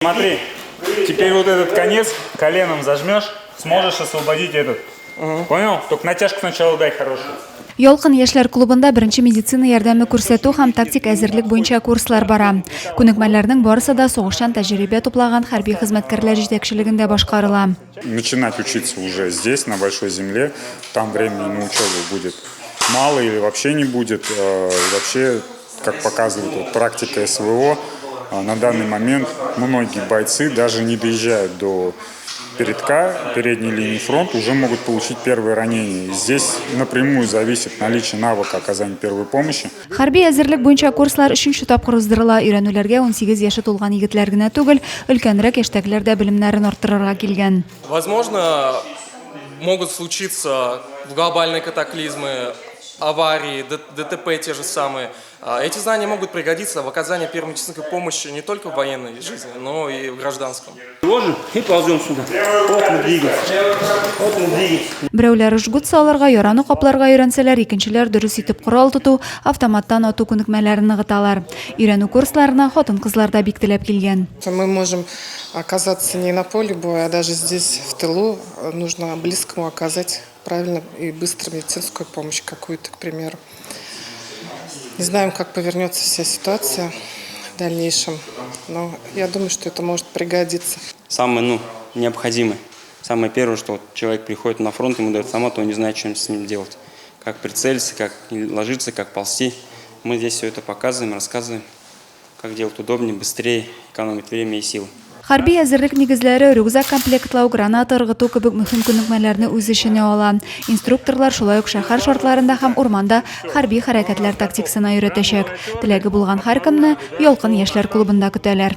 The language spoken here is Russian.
Смотри, теперь вот этот конец коленом зажмешь, сможешь освободить этот. Понял? Только натяжку сначала дай хорошую. Yolqin Yoshlar klubында birinchi meditsina yordami ko'rsatuv ham taktik әзерлек bo'yicha kurslar bora. Ko'nikmalarning barisi da so'g'ishdan tajriba to'plagan harbiy xizmatkorlar yetakchiligida boshqarila. Начинать учиться уже здесь, на большой земле. Там времени на учебу будет мало или вообще не будет. Вообще, как показывает вот практика СВО, на данный момент многие бойцы даже не доезжают до передней линии фронта, уже могут получить первые ранения. И здесь напрямую зависит наличие навыка оказания первой помощи. Harbiy әзерлек bo'yicha kurslar 3-нче тапкыр уздырыла. Өйрәнүләргә 18 яше тулган егетләр генә түгел, өлкәнрәк яшьтәгеләр дә белемнәрен арттырырга килгән. Возможно, могут случиться глобальные катаклизмы, аварии, ДТП те же самые. Эти знания могут пригодиться в оказании первой медицинской помощи не только в военной жизни, но и в гражданском. Ложим и ползем сюда. Вот мы двигаемся. Вот мы двигаемся. Берәүләр жгут салырга, ярану капларга өйрәнсәләр, икенчеләр дөрес итеп корал тоту, автоматтан ату күнекмәләрен ныгыталар. Өйрәнү курсларына хатын-кызлар да бик теләп килгән. Мы можем оказаться не на поле боя, а даже здесь, в тылу. Нужно близкому оказать правильно и быстро медицинскую помощь какую-то, к примеру. Не знаем, как повернется вся ситуация в дальнейшем, но я думаю, что это может пригодиться. Самое необходимое. Самое первое, что вот человек приходит на фронт, ему дают автомат, он не знает, что с ним делать. Как прицелиться, как ложиться, как ползти. Мы здесь все это показываем, рассказываем, как делать удобнее, быстрее, экономить время и силы. Harbiy әзерлек нигезләре рюкзак комплектлау, граната ыргыту кебек мөһим күнекмәләрне үз эченә ала. Инструкторлар шулай ук шәһәр шартларында һәм урманда хәрби хәрәкәтләр тактикасына өйрәтәчәк. Теләге булган һәркемне Yolqin Яшьләр клубында көтәләр.